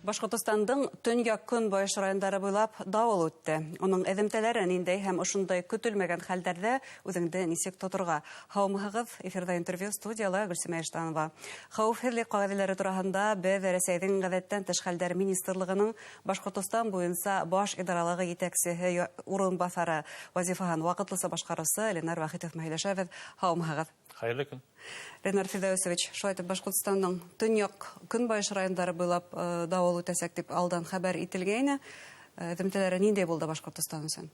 Башкортостандың төньяк көнбайыш райондары буйлап давыл үтте. Оның эҙемтәләре ниндәй һәм ошондай көтөлмәгән хәлдәрдә үҙеңде нисек тоторга? Һаумыһығыҙ, эфирда интервью студияла Гөлсемә Эштанова. Хәүефһеҙлек ҡағиҙәләре тураһында беҙ Рәсәйҙең ғәҙәттән тыш хәлдәр министрлығының Башкортостан буйынса баш идаралығы етәксеһе урынбаҫары вазифаһын ваҡытлыса башҡарыусы Ленар Вахитов һөйләшәбеҙ. Һаумыһығыҙ. Хәйерле көн. Ленар Фидаусович, шулай итеп Башкортостандың төньяк көнбайыш райондары буйлап давыл үтәсәк дип алдан хәбәр ителгәйне. Эҙемтәләре ниндәй булды Башкортостан өсөн?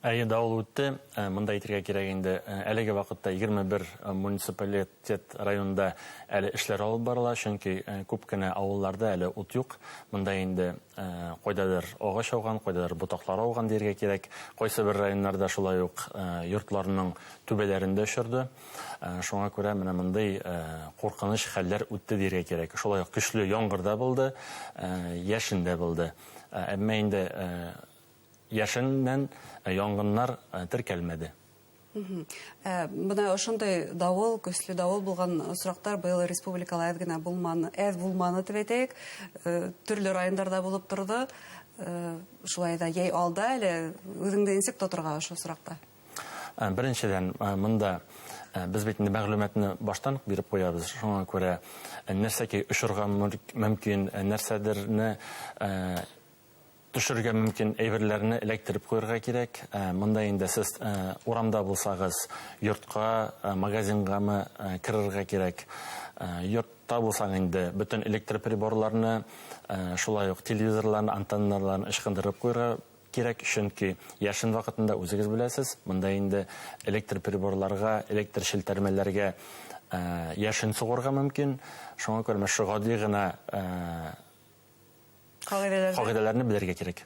Әйе, давыл үтте. Мында әйтергә кирәк инде, әлеге вакытта 21 муниципалитет районда әле эшләр алып барыла, чөнки күп кенә авылларда әле ут юк. Мында инде кайдадыр агач ауган, кайдадыр ботаклар ауган диергә кирәк. Кайсы бер районнарда шулай ук йортларның түбәләрендә очырды. Шуңа күрә менә мондай куркыныч хәлләр үтте диергә кирәк. Шулай ук көчле яңгыр да булды, яшен дә булды. Әмма инде яшеннән яңгыннар теркәлмәде. Бына ошондай давыл, көсле давыл булган осрактар быел республикала әҙ генә булманы, дип әйтәйек. Төрлө райондарда булып торды. Шулай да яй алда әле үҙеңде нисек тоторга ошо осракта? Беренчедән, монда без бит инде мәгълүматны баштан биреп куябыз. Шуңа күрә нәрсәгә ошырга мөмкин, нәрсәдерне төшөргә мөмкин әйберләрне эләктереп куярга кирәк. Монда инде сез урамда булсагыз, йортка, магазингамы кирергә кирәк. Йортта булсаң инде бөтен электр приборларны, шулай ук телевизорларны, антенналарны ышкындырып куярга кирәк, чөнки яшен вакытында үзегез беләсез, монда инде электр приборларга, электр шелтәрмәләргә яшен сугырга мөмкин. Шуңа күрә шу гади гына кагыйдәләрне белергә кирәк.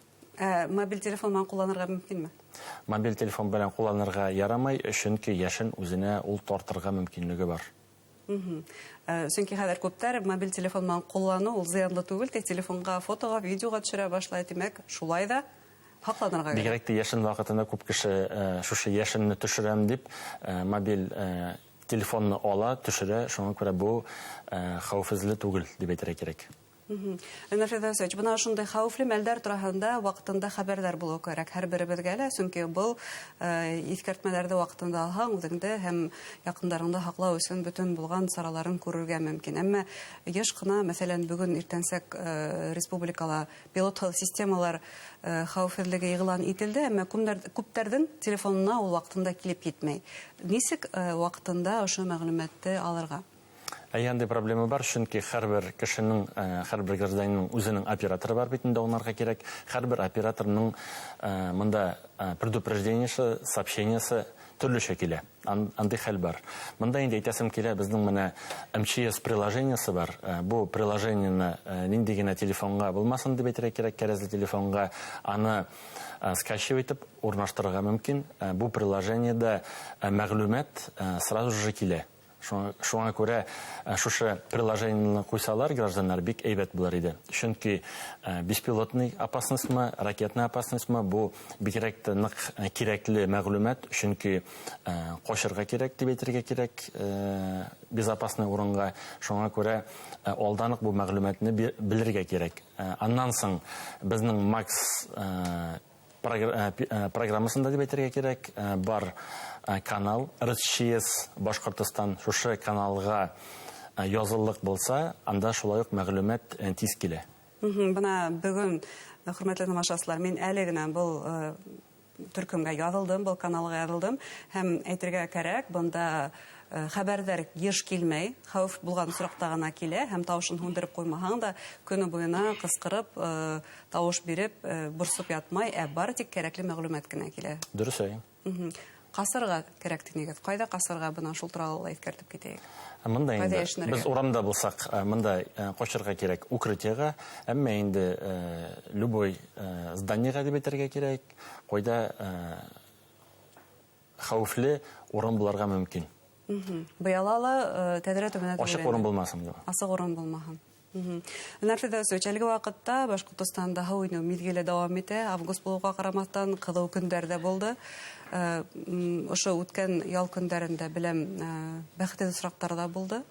Мобиль телефон белән кулланырга мөмкинме? Мобиль телефон белән кулланырга ярамай, чөнки яшен үзенә ул тартырга мөмкинлеге бар. Чөнки хәзер күптәр мобиль телефон белән куллану ул зыянлы түгел, телефонга, фотога, видеога төшерә башлай, димәк, шулай да хакланырга кирәк. Бигрәк тә яшен вакытында күп кеше шушы яшенне төшерәм дип мобиль телефонны ала, төшерә, шуңа күрә бу хәүефсезле түгел дип әйтергә кирәк. Ленар Фидаусович, бына ошондай хәүефле мәлдәр тураһында вакытында хәбәрдар булу кирәк һәр беребезгә лә, чөнки был искәртмәләрде вакытында алһаң, үҙеңде һәм якындарыңды һаклау өчен бөтен булган сараларын күрергә мөмкин. Әмма еш кына, мәсәлән, бүген иртәнсәк республикала пилотлы системалар хәүефһеҙлеге игълан ителде, әмма күптәрҙең телефонына ул вакытында килеп китмәй. Нисек вакытында ошо мәгълүматты алырга? Яндай проблема бар, чөнки һәрбер кешенең, һәрбер гражданның үзенең операторы бар бит инде, онарга кирәк. Һәрбер операторның монда предупреждениесе, сообщениесе төрлечә килә. Андый хәл бар. Монда инде әйтәсем килә, безнең менә МЧС приложениесе бар. Бу приложениене нинди генә телефонга булмасын дип әйтергә кирәк, кәрәзле телефонга аны скачивать итеп урнаштырырга мөмкин. Бу приложениедә мәгълүмат сразу же килә. Шуңа күрә шушы приложениене куйсалар, гражданнар бик әйбәт булыр иде. Чөнки беспилотный опасностьмы, ракетный опасностьмы бу бигрәк тә нык кирәкле мәгълүмат, чөнки качырга кирәк дип әйтергә кирәк безопасный урынга. Шуңа күрә алдан ук бу мәгълүматны белергә кирәк. Аннан соң безнең Макс программасында дип әйтергә кирәк бар канал РСЧС Башкортостан, шушы каналга языллык булса, анда шулай ук мәгълүмат тиз килә. Бына бүген, хөрмәтле тамашачылар, мин әле генә бул төркемгә язылдым, бул каналга язылдым һәм әйтергә кирәк, бында хәбәрдар еш килмәй, хәүеф булган соракта гына килә һәм тавышын һүндереп куймаһаң да, көне буена кыскырып, тавыш биреп, борсып ятмай, бар тик кирәкле мәгълүмат кенә килә. Дөрес әйтәм. Касырга кирәк дигән. Кайда касырга бына шул туралы әйткәртеп китәйек. Монда инде без урамда булсак, монда качырга кирәк укрытиягә, әмма инде любой зданиягә дип әйтергә кирәк, кайда хәүефле урын булырга мөмкин. Быялалы тәдәрә төбенә ачык урын булмасын дип. Асык урын булмаһын. Ленар Фидаусович, әлеге вакытта Башкортостанда һау инеү мизгеле дәвам итә. Август булуга карамастан кызыл көндәрдә булды. Ошо үткән ял көндәрендә беләм бәхетле осрактар да булды.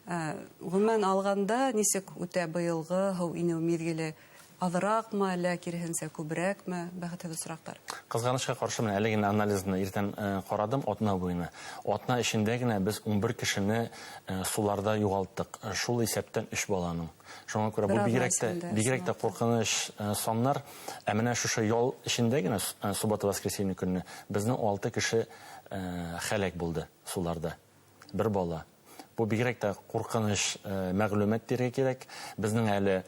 Гомумән алганда нисек үтә быелгы һыу инеү мизгеле? Аҙыраҡмы, әллә киреһенсә күберәкме? Бәхетле осраҡтар. Кызганычка каршы мен әле генә анализны иртән карадым Атна буена. Атна эчендә генә без 11 кешене суларда югалттык. Шул исәптән 3 баланың. Шуңа күрә бу бигрәк тә куркыныч саннар. Ә менә шушы ял эчендә генә суббота-воскресенье көнне безнең 6 кеше хәлак булды суларда. Бер бала. Бу бигрәк тә куркыныч мәгълүмат дирәк кирәк. Безнең әле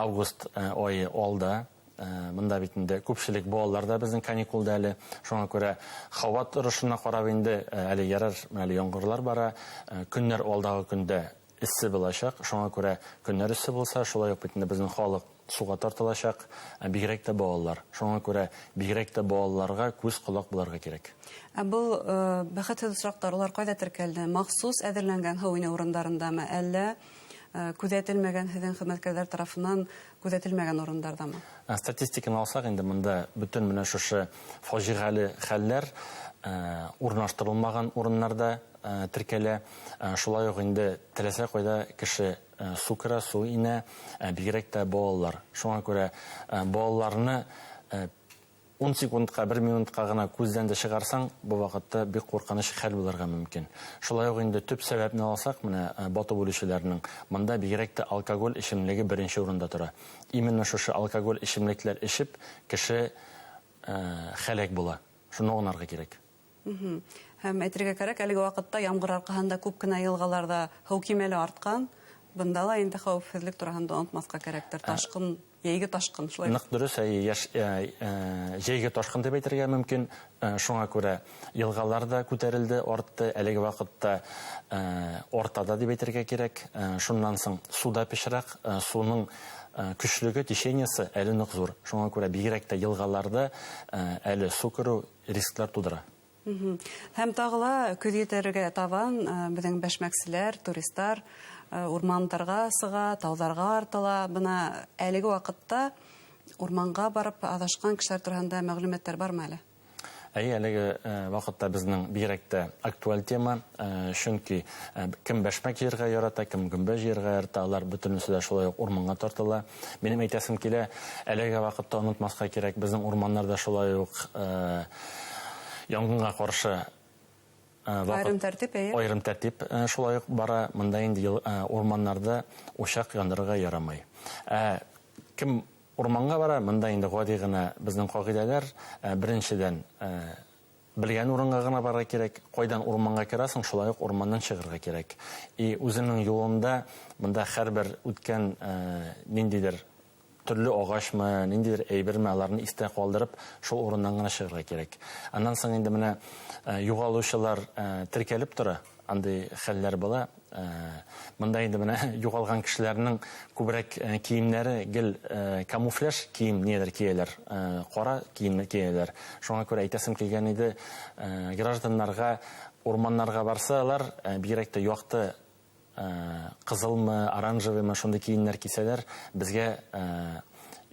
август айы алда, мында бит инде күпчелек балаларда безнең каникулда әле. Шуңа күрә һава торышына карап инде әле ярар, әле яңгырлар бара. Көннәр алдагы көндә иссе булачак. Шуңа күрә көннәр иссе булса, шулай ук бит инде безнең халык суга тартылачак. Бигрәк тә балалар. Шуңа күрә бигрәк тә балаларга күз колак булырга кирәк. Бу бәхетле осраҡтар улар кайда теркәлде? Махсус әҙерләнгән һыу инеү урындарындамы, әллә күҙәтелмәгән һеҙҙең хеҙмәткәрҙәр тарафынан күҙәтелмәгән урындарҙамы? Статистиканы алсаҡ инде монда бөтөн менә шушы фажиғәле хәлләр урнаштырылмаған урыннарда теркәлә. Шулай уҡ инде теләсә ҡайҙа кеше су керә, су инә, бигерәк тә балалар. Шуңа күрә балаларны 10 секундка, 1 минутка гына күздән дә чыгарсаң, бу вакытта бик куркыныч хәл булырга мөмкин. Шулай ук инде төп сәбәпне алсак, менә бату бүлешүләренең монда бигрәк тә алкоголь эчемлеге беренче урында тора. Именно шушы алкоголь эчемлекләр эчеп, кеше хәлак була. Шуны аңларга кирәк. Һәм әйтергә кәрәк, әлеге вакытта ямгыр арҡаһында күп кенә йылғаларда һыу кимәле артҡан. Бында ла инде хәүефһеҙлек тураһында онотмаҫҡа кәрәктер. Ташҡын, йәйге ташҡын. Ныҡ дөрөҫ, йәйге ташҡын дип әйтергә мөмкин. Шуңа күрә йылғалар да күтәрелде, артты. Әлеге ваҡытта ортада дип әйтергә кирәк. Шуннан соң суда пешерәк, суның көчлөгө, тишениясы әле ныҡ зур. Шуңа күрә бигерәк тә йылғаларда әле су кереү рисклар тудыра. Һәм тағыла көҙ етәргә табан беҙҙең бәшмәкселәр, туристар урмандарға сыға, тауҙарға артыла. Бына әлеге ваҡытта урманға барып аҙашҡан кешеләр тураһында мәғлүмәттәр бармы әле? Әлеге ваҡытта безнең бигерәк тә актуаль тема, чөнки кем бәшмәк җыярга ярата, кем гөмбә җыярга ярата, алар бөтөнесе дә шулай ук урманға тартыла. Минем әйтәсем килә, әлеге ваҡытта онотмаҫҡа кирәк, безнең урманнарда шулай ук яңғынға ҡаршы айырым тәртип шулай ук бара. Мында инде урманнарда ушаҡ яндырырға ярамай. Кем урманға бара, мында инде ғади гына безнең ҡағиҙәләр. Беренседән, белгән урынға гына барырға кирәк. Ҡайҙан урманға керәсең, шулай ук урмандан чығырға кирәк. Үзенең юлында мында һәрбер үткән ниндидер төрлө ағашмы, ниндидер әйберме, аларны истә ҡалдырып, шул урындан гына чығырға кирәк. Андан соң инде менә юғалыусылар теркәлеп тора, андай хәлләр була. Мында инде менә юғалған кешеләрнең күберәк киемнәре гел камуфляж кием недер кейәләр, ҡара киемне кейәләр. Шуңа күрә әйтәсем килгән иде, гражданнарға урманнарға барсалар, бигерәк тә яҡты ҡызылмы, оранжевыймы шундай киемнәр кисәләр, безгә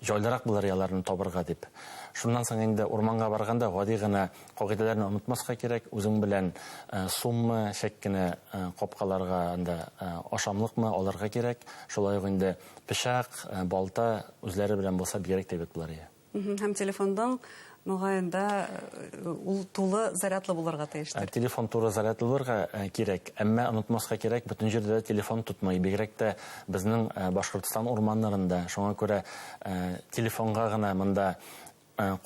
җайлыраҡ булыр яларны табырға дип. Шундан соң инде урманға барғанда ғади гына ҡағиҙәләрне онотмаҫҡа кирәк. Үзең белән суммы, шәк кенә ҡапҡаларға ашамлыҡмы алырға кирәк. Шулай уҡ инде пешәк, балта үҙләре белән булса бигерәк тә әйбәт булыр. Һәм телефондың моғайында ул тулы зарядлы булырға тейештер. Телефон туры зарядлы булырға кирәк. Әммә онотмаҫҡа кирәк, бөтөн җирдә телефон тотмай. Бигерәк тә безнең Башҡортостан урмандарында. Шуңа күрә телефонға гына мында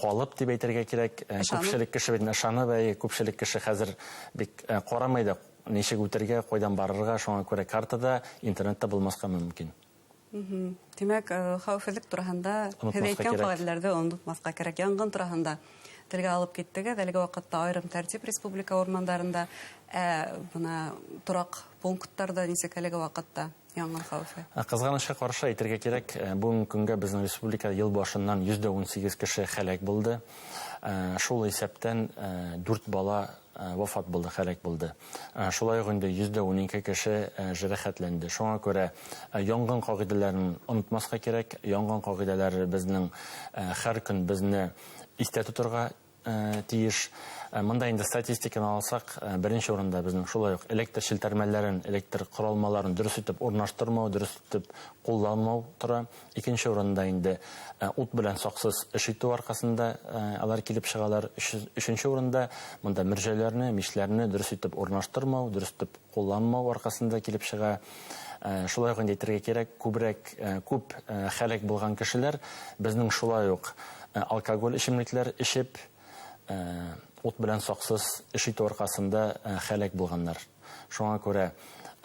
ҡалып дип әйтергә кирәк. Күпселек кеше бит ышанып, күпселек кеше хәзер бик ҡарамай да ничек үтергә, ҡайҙан барырға. Шуңа күрә картада, интернетта булмаҫҡа мөмкин. Тимәк, хәүефһеҙлек тураһында һеҙ әйткән ҡағиҙәләрҙе онотмаҫҡа кәрәк. Яңғын тураһында телгә алып киттегеҙ. Әлеге ваҡытта айырым тәртип республика урмандарында, бына тораҡ пункттарда нисек әлеге ваҡытта яңғын хәүефе? Ҡыҙғанышҡа ҡаршы әйтергә кирәк, бүгенге көнгә безнең республика йыл башынан 118 кеше хәләк булды. Шул исәптән 4 бала вафат булды, хәләк булды. Шулай уҡ инде 112 кеше жарахәтләнде. Шуңа күрә яңғын ҡағиҙәләрен онотмаҫҡа кирәк. Яңғын ҡағиҙәләре безнең һәр көн безне истә тоторға тиеш. Мында инде статистиканы алсак, беренче урында безнең шулай ук электр челтәрмәләрен, электр коралмаларын дөрес итеп урнаштырмау, дөрес итеп кулланмау тора. Икенче урында инде ут белән саксыз эш итү аркасында алар килеп чыгалар. Өченче урында мында мөрҗәләрне, мишләрне дөрес итеп урнаштырмау, дөрес итеп кулланмау аркасында килеп чыга. Шулай ук әйтергә кирәк, күп хәлак булган кешеләр безнең шулай ук алкоголь эчемлекләр эчеп, ут белән саксыз эш итү аркасында хәлак булганнар. Шуңа күрә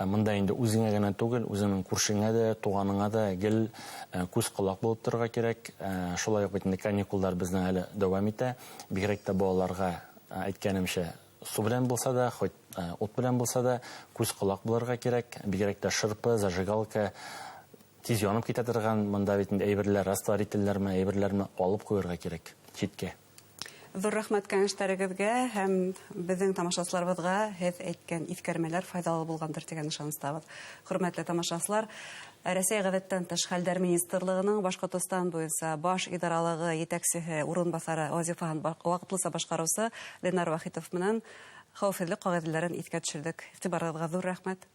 монда инде үзеңә генә түгел, үзеңнең күршеңә дә, туганыңа да гел күз колак булып торырга кирәк. Шулай ук бит каникуллар безнең әле дәвам итә. Бигрәк тә балаларга әйткәнемчә, су белән булса да, хоть ут белән булса да, күз колак булырга кирәк. Бигрәк тә шырпы, зажигалка тиз янып китә торган монда бит инде әйберләр, растворительләрме, әйберләрне алып куярга кирәк читкә. Зур рәхмәт кәңәшләрегезгә һәм безнең тамашачыларыбызга һез әйткән искәрмәләр файдалы булгандыр дигән ышаныстабыз. Хөрмәтле тамашачылар, Россия гадәттән тыш хәлләр министрлыгының Башкортстан буенча баш идаралыгы җитәкчесе урынбасары вазифасын вакытлыча башкаручысы Ленар Вахитов менән хәвефсезлек кагыйдәләрен искә төшердек. Игътибарыгызга зур рәхмәт.